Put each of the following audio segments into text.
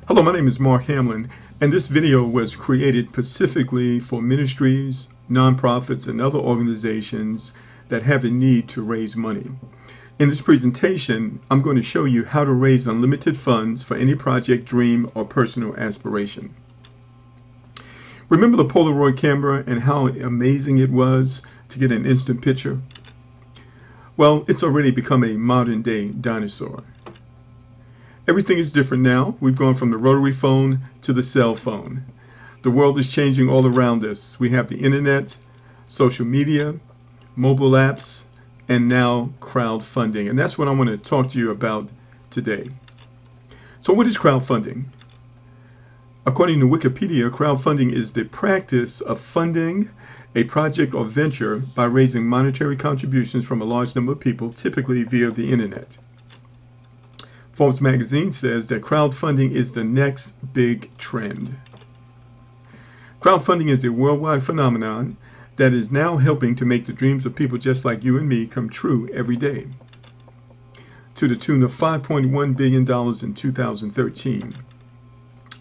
Hello, my name is Mark Hamlin, and this video was created specifically for ministries, nonprofits, and other organizations that have a need to raise money. In this presentation, I'm going to show you how to raise unlimited funds for any project, dream, or personal aspiration. Remember the Polaroid camera and how amazing it was to get an instant picture? Well, it's already become a modern-day dinosaur. Everything is different now. We've gone from the rotary phone to the cell phone. The world is changing all around us. We have the internet, social media, mobile apps, and now crowdfunding. And that's what I want to talk to you about today. So what is crowdfunding? According to Wikipedia, crowdfunding is the practice of funding a project or venture by raising monetary contributions from a large number of people, typically via the internet. Forbes magazine says that crowdfunding is the next big trend. Crowdfunding is a worldwide phenomenon that is now helping to make the dreams of people just like you and me come true every day. To the tune of $5.1 billion in 2013,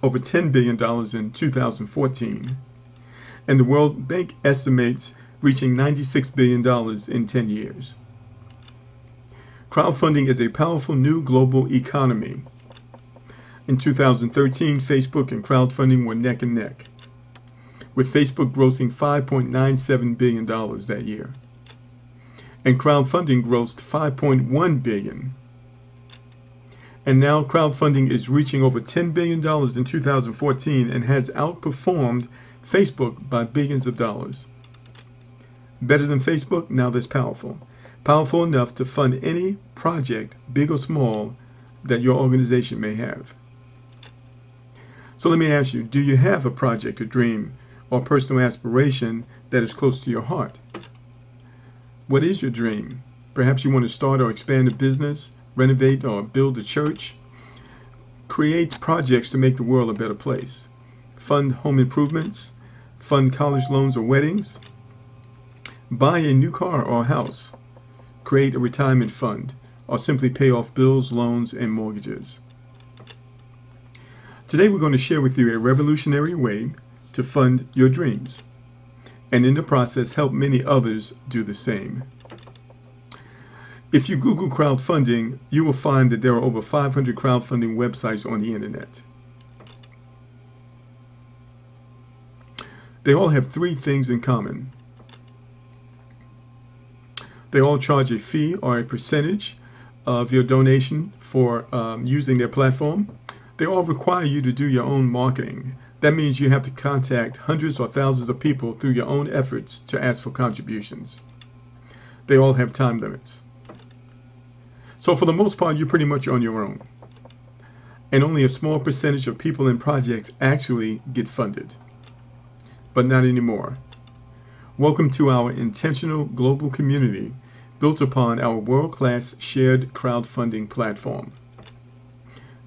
over $10 billion in 2014, and the World Bank estimates reaching $96 billion in 10 years. Crowdfunding is a powerful new global economy. In 2013, Facebook and crowdfunding were neck and neck, with Facebook grossing $5.97 billion that year, and crowdfunding grossed $5.1 billion. And now crowdfunding is reaching over $10 billion in 2014 and has outperformed Facebook by billions of dollars. Better than Facebook? Now that's powerful. Powerful enough to fund any project, big or small, that your organization may have. So let me ask you, do you have a project, a dream, or personal aspiration that is close to your heart? What is your dream? Perhaps you want to start or expand a business, renovate or build a church, create projects to make the world a better place, fund home improvements, fund college loans or weddings, buy a new car or house, create a retirement fund, or simply pay off bills, loans, and mortgages. Today we're going to share with you a revolutionary way to fund your dreams, and in the process help many others do the same. If you Google crowdfunding, you will find that there are over 500 crowdfunding websites on the internet. They all have three things in common. They all charge a fee or a percentage of your donation for using their platform. They all require you to do your own marketing. That means you have to contact hundreds or thousands of people through your own efforts to ask for contributions. They all have time limits. So for the most part, you're pretty much on your own. And only a small percentage of people and projects actually get funded. But not anymore. Welcome to our intentional global community built upon our world-class shared crowdfunding platform.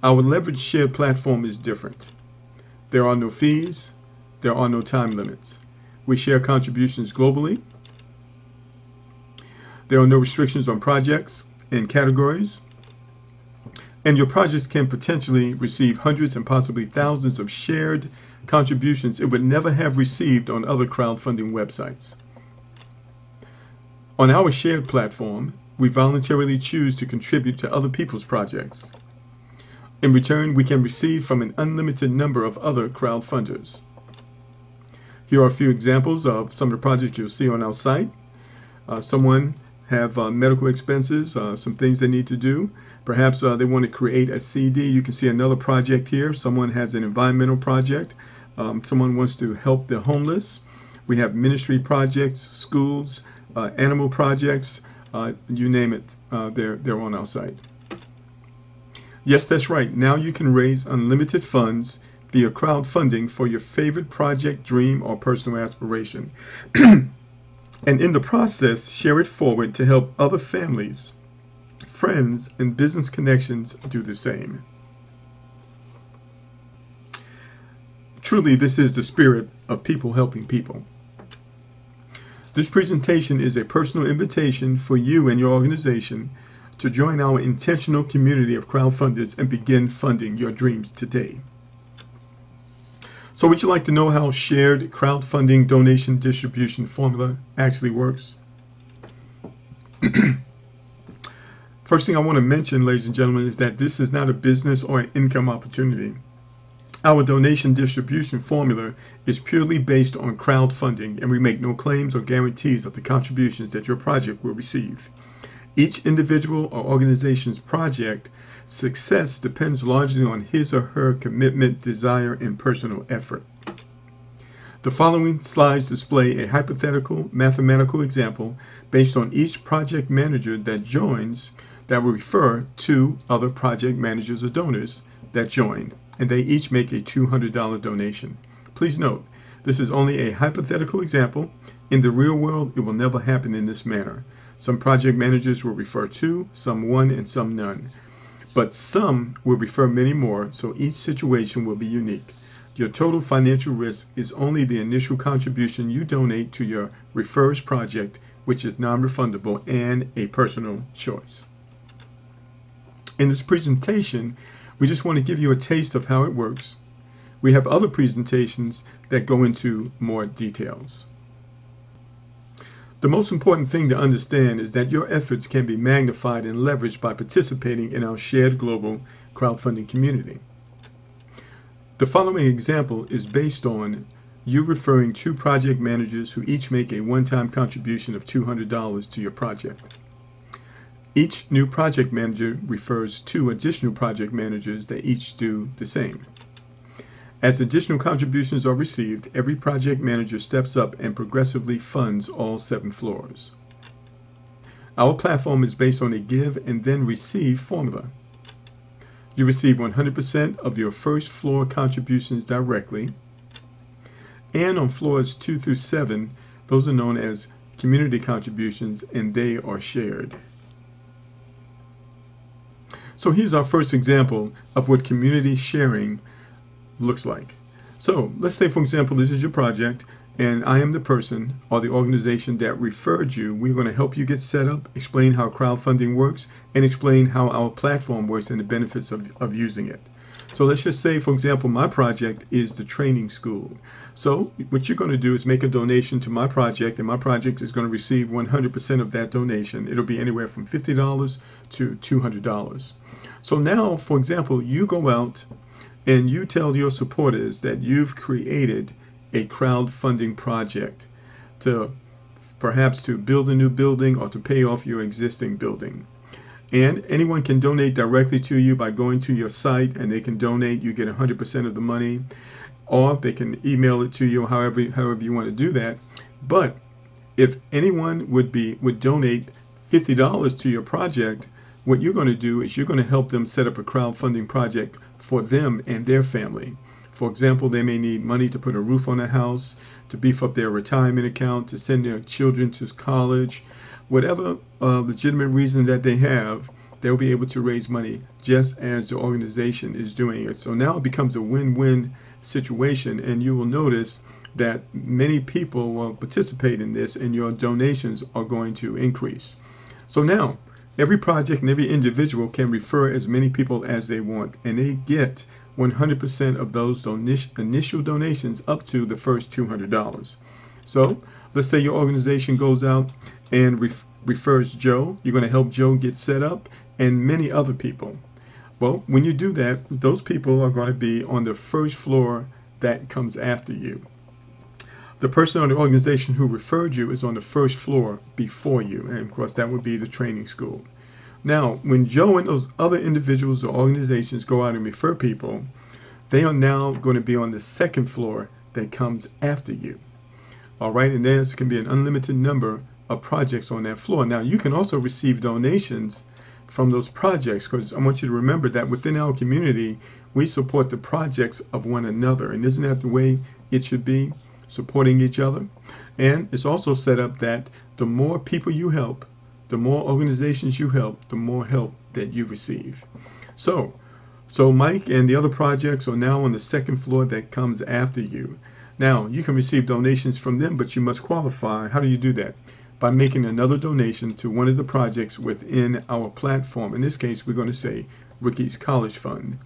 Our leveraged shared platform is different. There are no fees. There are no time limits. We share contributions globally. There are no restrictions on projects and categories. And your projects can potentially receive hundreds and possibly thousands of shared contributions it would never have received on other crowdfunding websites. On our shared platform, we voluntarily choose to contribute to other people's projects. In return, we can receive from an unlimited number of other crowdfunders. Here are a few examples of some of the projects you'll see on our site. Someone have medical expenses, some things they need to do. Perhaps they want to create a CD. You can see another project here. Someone has an environmental project. Someone wants to help the homeless. We have ministry projects, schools, animal projects, you name it, they're on our site. Yes, that's right. Now you can raise unlimited funds via crowdfunding for your favorite project, dream, or personal aspiration. And in the process, share it forward to help other families, friends, and business connections do the same. Truly, this is the spirit of people helping people. This presentation is a personal invitation for you and your organization to join our intentional community of crowdfunders and begin funding your dreams today. So would you like to know how shared crowdfunding donation distribution formula actually works? First thing I want to mention, ladies and gentlemen, is that this is not a business or an income opportunity. Our donation distribution formula is purely based on crowdfunding, and we make no claims or guarantees of the contributions that your project will receive. Each individual or organization's project success depends largely on his or her commitment, desire, and personal effort. The following slides display a hypothetical mathematical example based on each project manager that joins that will refer to other project managers or donors that join, and they each make a $200 donation. Please note, this is only a hypothetical example. In the real world, it will never happen in this manner. Some project managers will refer two, some one, and some none. But some will refer many more, so each situation will be unique. Your total financial risk is only the initial contribution you donate to your referr's project, which is non-refundable and a personal choice. In this presentation, we just want to give you a taste of how it works. We have other presentations that go into more details. The most important thing to understand is that your efforts can be magnified and leveraged by participating in our shared global crowdfunding community. The following example is based on you referring two project managers who each make a one-time contribution of $200 to your project. Each new project manager refers two additional project managers that each do the same. As additional contributions are received, every project manager steps up and progressively funds all 7 floors. Our platform is based on a give and then receive formula. You receive 100% of your first floor contributions directly, and on floors 2 through 7, those are known as community contributions, and they are shared. So here's our first example of what community sharing looks like. So let's say, for example, this is your project, and I am the person or the organization that referred you. We're going to help you get set up, explain how crowdfunding works, and explain how our platform works and the benefits of using it. So let's just say, for example, my project is the training school. So what you're going to do is make a donation to my project, and my project is going to receive 100% of that donation. It'll be anywhere from $50 to $200. So now, for example, you go out and you tell your supporters that you've created a crowdfunding project to perhaps to build a new building or to pay off your existing building. And anyone can donate directly to you by going to your site, and they can donate. You get 100% of the money, or they can email it to you, however you want to do that. But if anyone would donate $50 to your project, what you're going to do is you're going to help them set up a crowdfunding project for them and their family. For example, they may need money to put a roof on their house, to beef up their retirement account, to send their children to college. Whatever legitimate reason that they have, they'll be able to raise money just as the organization is doing it. So now it becomes a win-win situation, and you will notice that many people will participate in this, and your donations are going to increase. So now, every project and every individual can refer as many people as they want, and they get 100% of those initial donations up to the first $200. So let's say your organization goes out and refers Joe. You're going to help Joe get set up, and many other people. Well, when you do that, those people are going to be on the first floor that comes after you. The person or the organization who referred you is on the first floor before you, and of course that would be the training school. Now, when Joe and those other individuals or organizations go out and refer people, they are now going to be on the second floor that comes after you. All right, and there can be an unlimited number of projects on that floor. Now, you can also receive donations from those projects, because I want you to remember that within our community, we support the projects of one another. And isn't that the way it should be, supporting each other? And it's also set up that the more people you help, the more organizations you help, the more help that you receive. So Mike and the other projects are now on the second floor that comes after you. Now, you can receive donations from them, but you must qualify. How do you do that? By making another donation to one of the projects within our platform. In this case, we're going to say Ricky's College Fund.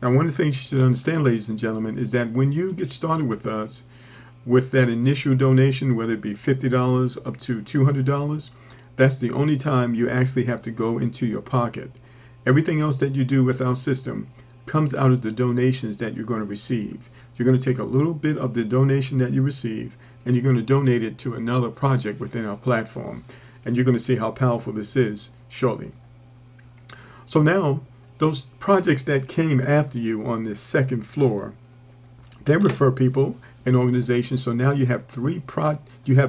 Now, one of the things you should understand, ladies and gentlemen, is that when you get started with us, with that initial donation, whether it be $50 up to $200, that's the only time you actually have to go into your pocket. Everything else that you do with our system comes out of the donations that you're going to receive. You're going to take a little bit of the donation that you receive and you're going to donate it to another project within our platform. And you're going to see how powerful this is shortly. So now, those projects that came after you on the second floor, they refer people and organizations. So now you have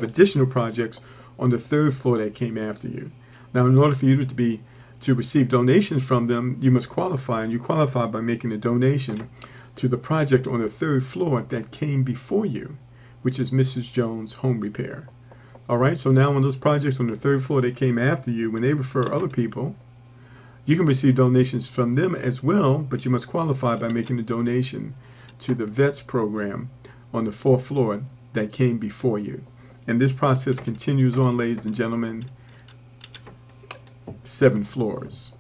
additional projects on the third floor that came after you. Now, in order for you to receive donations from them, you must qualify, and you qualify by making a donation to the project on the third floor that came before you, which is Mrs. Jones Home Repair. All right, so now on those projects on the third floor that came after you, when they refer other people, you can receive donations from them as well, but you must qualify by making a donation to the VETS program on the fourth floor that came before you. And this process continues on, ladies and gentlemen, 7 floors.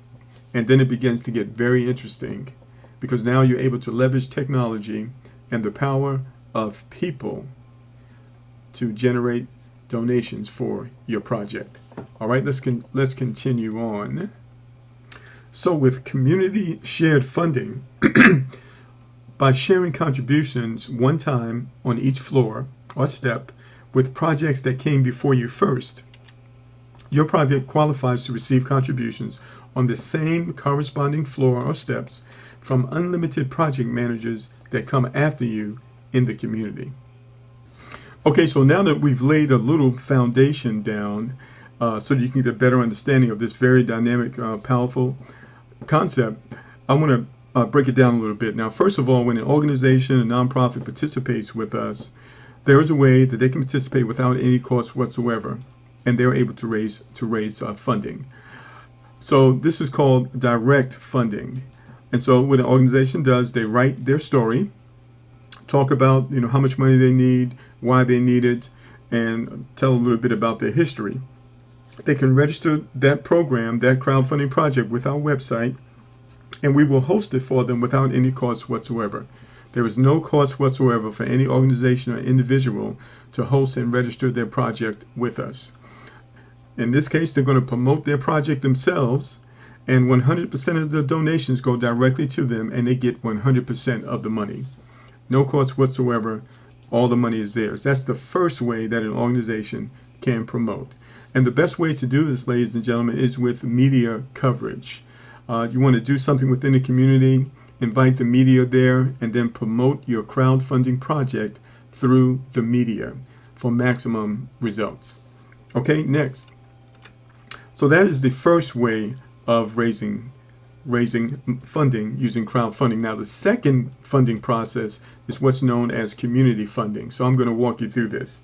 And then it begins to get very interesting, because now you're able to leverage technology and the power of people to generate donations for your project. All right, let's continue on. So with community shared funding, by sharing contributions one time on each floor or step with projects that came before you first, your project qualifies to receive contributions on the same corresponding floor or steps from unlimited project managers that come after you in the community. Okay, so now that we've laid a little foundation down so you can get a better understanding of this very dynamic, powerful concept, I want to break it down a little bit. Now, first of all, when an organization, a nonprofit participates with us, there is a way that they can participate without any cost whatsoever, and they're able to raise funding. So this is called direct funding. And so what an organization does, they write their story, talk about how much money they need, why they need it, and tell a little bit about their history. They can register that program, that crowdfunding project, with our website, and we will host it for them without any cost whatsoever. There is no cost whatsoever for any organization or individual to host and register their project with us. In this case, they're going to promote their project themselves, and 100% of the donations go directly to them, and they get 100% of the money. No cost whatsoever. All the money is theirs. That's the first way that an organization can promote. And the best way to do this, ladies and gentlemen, is with media coverage. You want to do something within the community, invite the media there, and then promote your crowdfunding project through the media for maximum results. Okay, next. So that is the first way of raising funding using crowdfunding. Now, the second funding process is what's known as community funding. So I'm going to walk you through this.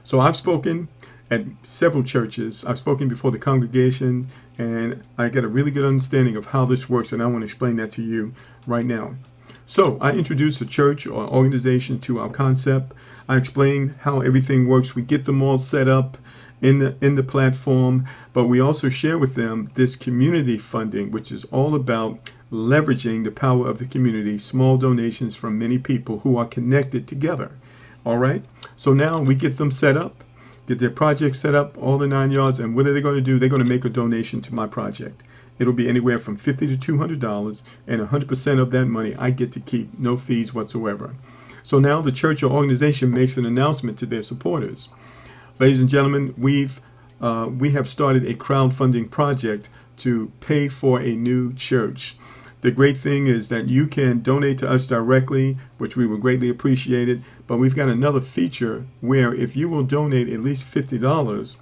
So I've spoken at several churches. I've spoken before the congregation, and I get a really good understanding of how this works, and I want to explain that to you right now. So I introduce a church or organization to our concept. I explain how everything works. We get them all set up in the platform, but we also share with them this community funding, which is all about leveraging the power of the community, small donations from many people who are connected together. All right, so now we get them set up, get their project set up, all the 9 yards, and what are they going to do? They're going to make a donation to my project. It'll be anywhere from $50 to $200, and 100% of that money I get to keep, no fees whatsoever. So now the church or organization makes an announcement to their supporters. Ladies and gentlemen, we have started a crowdfunding project to pay for a new church. The great thing is that you can donate to us directly, which we will greatly appreciate it. But we've got another feature where if you will donate at least $50,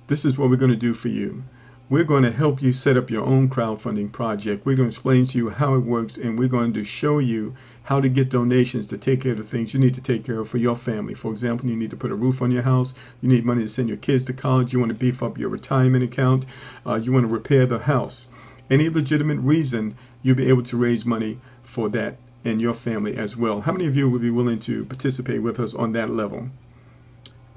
this is what we're going to do for you. We're going to help you set up your own crowdfunding project. We're going to explain to you how it works, and we're going to show you how to get donations to take care of the things you need to take care of for your family. For example, you need to put a roof on your house. You need money to send your kids to college. You want to beef up your retirement account. You want to repair the house. Any legitimate reason, you'll be able to raise money for that and your family as well. How many of you would be willing to participate with us on that level?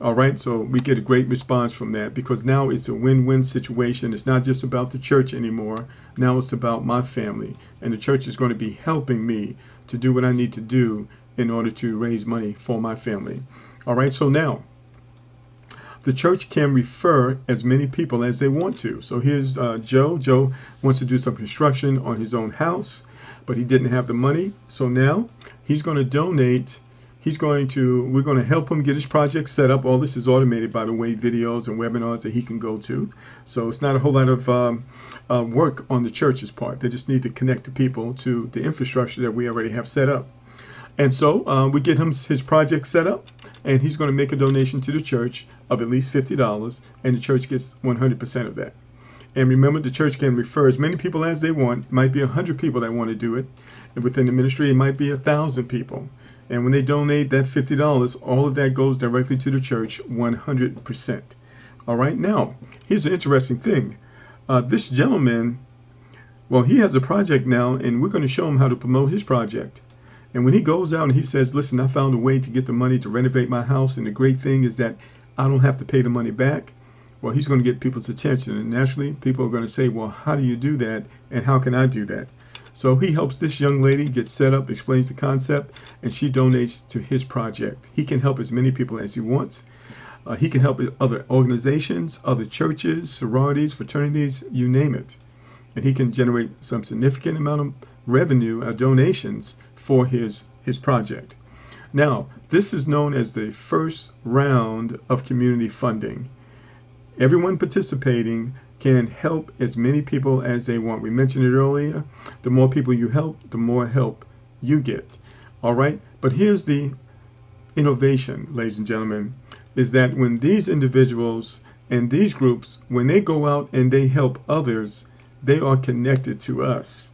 All right, so we get a great response from that because now it's a win-win situation. It's not just about the church anymore. Now it's about my family, and the church is going to be helping me to do what I need to do in order to raise money for my family. All right, so now the church can refer as many people as they want to. So here's Joe. Joe wants to do some construction on his own house, but he didn't have the money. So now he's going to donate. We're going to help him get his project set up. All this is automated, by the way, videos and webinars that he can go to. So it's not a whole lot of work on the church's part. They just need to connect the people to the infrastructure that we already have set up. And so we get him his project set up, and he's going to make a donation to the church of at least $50, and the church gets 100% of that. And remember, the church can refer as many people as they want. It might be 100 people that want to do it. And within the ministry, it might be 1,000 people. And when they donate that $50, all of that goes directly to the church, 100%. All right, now, here's an interesting thing. This gentleman, well, he has a project now, and we're going to show him how to promote his project. And when he goes out and he says, listen, I found a way to get the money to renovate my house, and the great thing is that I don't have to pay the money back, well, he's going to get people's attention. And naturally, people are going to say, well, how do you do that, and how can I do that? So he helps this young lady get set up, explains the concept, and she donates to his project. He can help as many people as he wants. He can help other organizations, other churches, sororities, fraternities, you name it. And he can generate some significant amount of revenue, donations for his project. Now, this is known as the first round of community funding. Everyone participating can help as many people as they want. We mentioned it earlier. The more people you help, the more help you get. All right? But here's the innovation, ladies and gentlemen, is that when these individuals and these groups, when they go out and they help others, they are connected to us.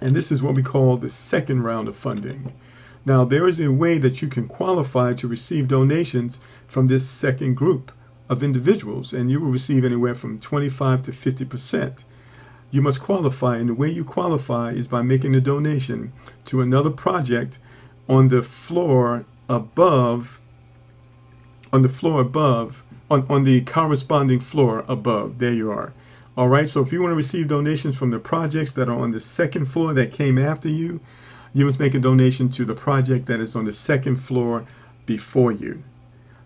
And this is what we call the second round of funding. Now, there is a way that you can qualify to receive donations from this second group of individuals, and you will receive anywhere from 25 to 50%. You must qualify, and the way you qualify is by making a donation to another project on the floor above, on the corresponding floor above. There you are. All right, so if you want to receive donations from the projects that are on the second floor that came after you, you must make a donation to the project that is on the second floor before you.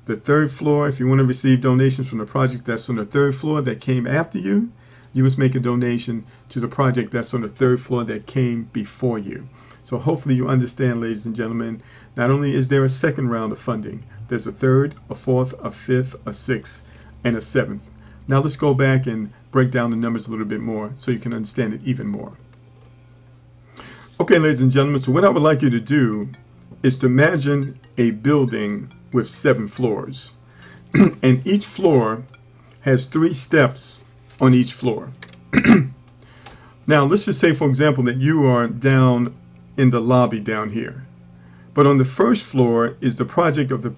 The third floor, if you want to receive donations from the project that's on the third floor that came after you, you must make a donation to the project that's on the third floor that came before you. So hopefully you understand, ladies and gentlemen, not only is there a second round of funding, there's a third, a fourth, a fifth, a sixth, and a seventh. Now let's go back and break down the numbers a little bit more so you can understand it even more. Okay, ladies and gentlemen, so what I would like you to do is to imagine a building with 7 floors. And each floor has 3 steps on each floor. Now, let's just say, for example, that you are down in the lobby down here. But on the first floor is the project of the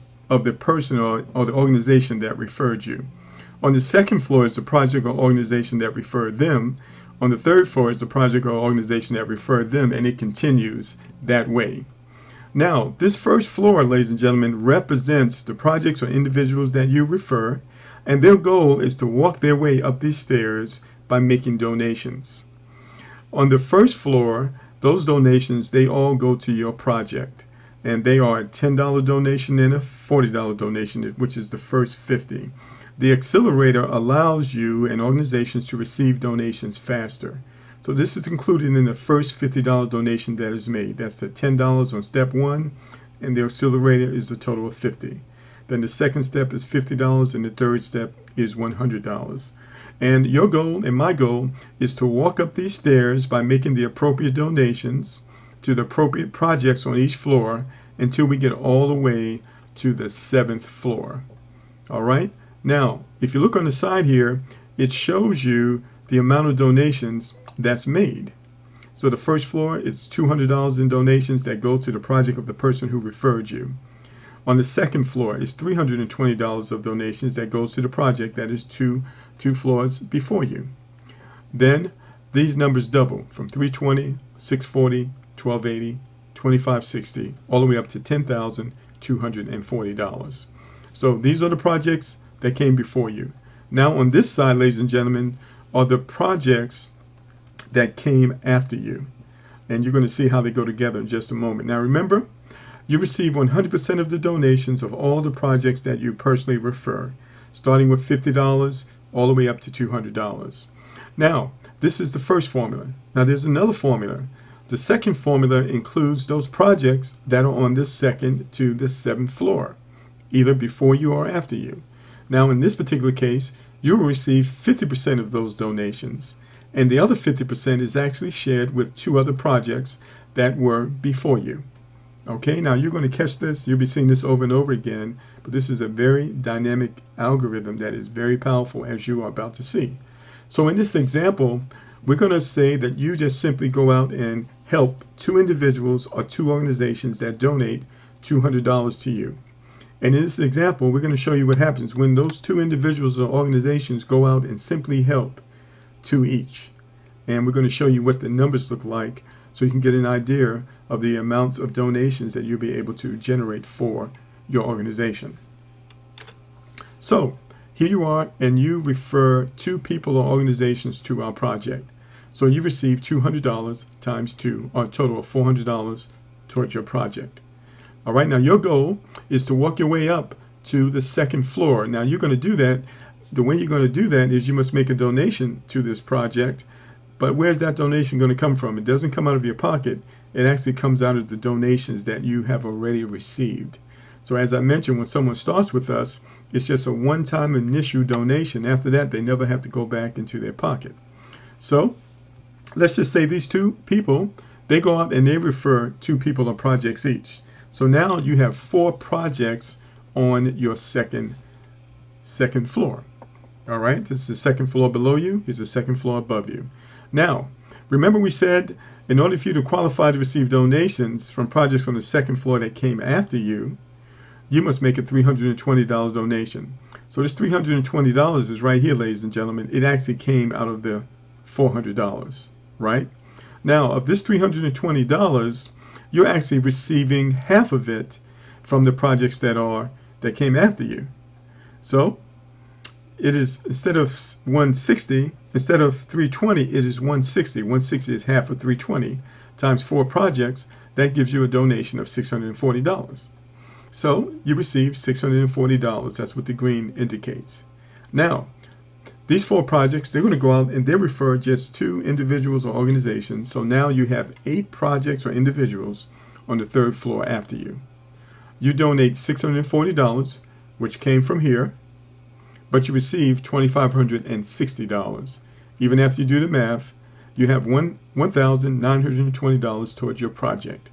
person or the organization that referred you. On the second floor is the project or organization that referred them. On the third floor is the project or organization that referred them, and it continues that way. Now, this first floor, ladies and gentlemen, represents the projects or individuals that you refer, and their goal is to walk their way up these stairs by making donations. On the first floor, those donations, they all go to your project, and they are a $10 donation and a $40 donation, which is the first 50. The accelerator allows you and organizations to receive donations faster. So this is included in the first $50 donation that is made. That's the $10 on step 1, and the accelerator is a total of $50. Then the second step is $50, and the third step is $100. And your goal and my goal is to walk up these stairs by making the appropriate donations to the appropriate projects on each floor until we get all the way to the 7th floor. All right? Now, if you look on the side here, it shows you the amount of donations that's made. So the first floor is $200 in donations that go to the project of the person who referred you. On the second floor is $320 of donations that goes to the project that is two floors before you. Then these numbers double from $320, $640, $1280, $2560, all the way up to $10,240. So these are the projects that came before you. Now on this side, ladies and gentlemen, are the projects that came after you. And you're going to see how they go together in just a moment. Now remember, you receive 100% of the donations of all the projects that you personally refer, starting with $50 all the way up to $200. Now, this is the first formula. Now there's another formula. The second formula includes those projects that are on the second to the seventh floor, either before you or after you. Now in this particular case, you will receive 50% of those donations, and the other 50% is actually shared with 2 other projects that were before you. Okay, now you're going to catch this. You'll be seeing this over and over again, but this is a very dynamic algorithm that is very powerful, as you are about to see. So in this example, we're going to say that you just simply go out and help 2 individuals or 2 organizations that donate $200 to you. And in this example, we're going to show you what happens when those 2 individuals or organizations go out and simply help 2 each. And we're going to show you what the numbers look like so you can get an idea of the amounts of donations that you'll be able to generate for your organization. So here you are, and you refer 2 people or organizations to our project. So you receive $200 times 2, or a total of $400 towards your project. All right, now your goal is to walk your way up to the second floor. Now you're going to do that. The way you're going to do that is you must make a donation to this project. But where's that donation going to come from? It doesn't come out of your pocket. It actually comes out of the donations that you have already received. So as I mentioned, when someone starts with us, it's just a one-time initial donation. After that, they never have to go back into their pocket. So let's just say these 2 people, they go out and they refer 2 people or projects each. So now you have 4 projects on your second floor. All right, this is the second floor below you. Here's the second floor above you. Now, remember we said in order for you to qualify to receive donations from projects on the second floor that came after you, you must make a $320 donation. So this $320 is right here, ladies and gentlemen. It actually came out of the $400, right? Now, of this $320, you're actually receiving half of it from the projects that came after you. So it is, instead of 160, instead of 320, it is 160. 160 is half of 320 times 4 projects. That gives you a donation of $640. So you receive $640. That's what the green indicates. Now, these 4 projects, they're going to go out and they refer just 2 individuals or organizations. So now you have 8 projects or individuals on the 3rd floor after you. You donate $640, which came from here, but you receive $2,560. Even after you do the math, you have $1,920 towards your project.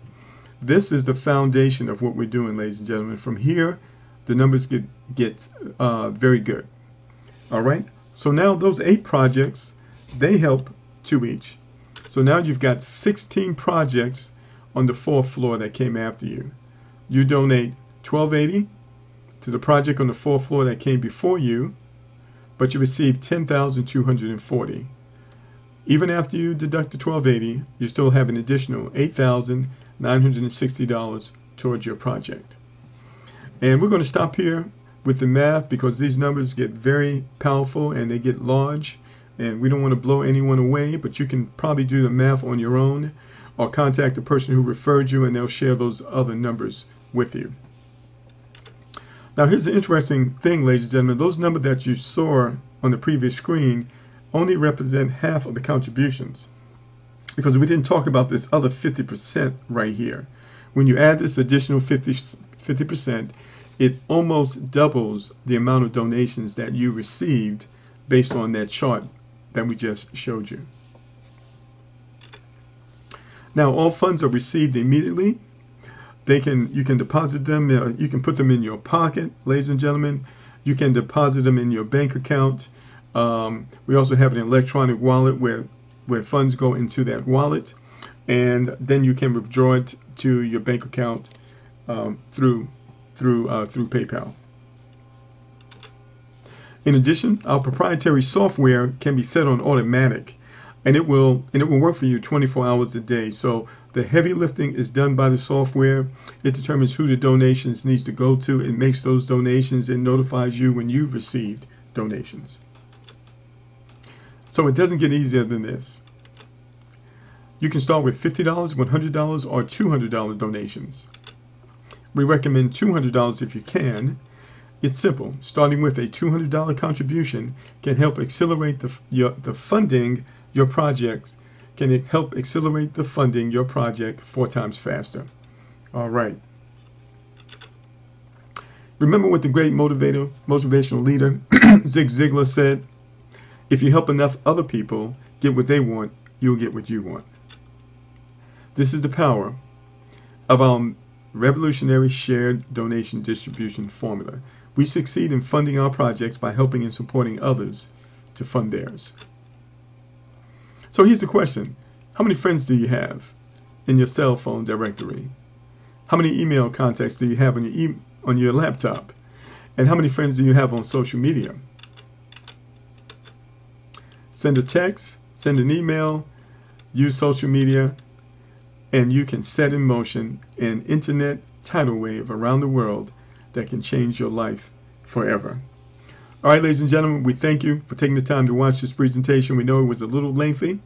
This is the foundation of what we're doing, ladies and gentlemen. From here, the numbers get very good. All right. So now those 8 projects, they help 2 each. So now you've got 16 projects on the 4th floor that came after you. You donate $1,280 to the project on the 4th floor that came before you, but you receive $10,240. Even after you deduct the $1,280, you still have an additional $8,960 towards your project. And we're going to stop here with the math because these numbers get very powerful and they get large, and we don't want to blow anyone away, but you can probably do the math on your own or contact the person who referred you and they'll share those other numbers with you. Now here's the interesting thing, ladies and gentlemen. Those numbers that you saw on the previous screen only represent half of the contributions, because we didn't talk about this other 50% right here. When you add this additional 50%, it almost doubles the amount of donations that you received based on that chart that we just showed you. Now all funds are received immediately. You can deposit them, you can put them in your pocket, ladies and gentlemen. You can deposit them in your bank account. We also have an electronic wallet where funds go into that wallet, and then you can withdraw it to your bank account through PayPal. In addition, our proprietary software can be set on automatic. and it will work for you 24 hours a day. So the heavy lifting is done by the software. It determines who the donations needs to go to. It makes those donations and notifies you when you've received donations. So it doesn't get easier than this. You can start with $50, $100, or $200 donations. We recommend $200 if you can. It's simple. Starting with a $200 contribution can help accelerate the funding your projects. Can help accelerate the funding your project 4 times faster. All right. Remember what the great motivational leader Zig Ziglar said? If you help enough other people get what they want, you'll get what you want. This is the power of our revolutionary shared donation distribution formula. We succeed in funding our projects by helping and supporting others to fund theirs. So here's the question. How many friends do you have in your cell phone directory? How many email contacts do you have on your laptop? And how many friends do you have on social media? Send a text, send an email, use social media, and you can set in motion an internet tidal wave around the world that can change your life forever. All right, ladies and gentlemen, we thank you for taking the time to watch this presentation. We know it was a little lengthy,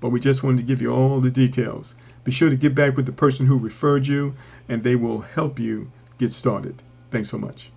but we just wanted to give you all the details. Be sure to get back with the person who referred you, and they will help you get started. Thanks so much.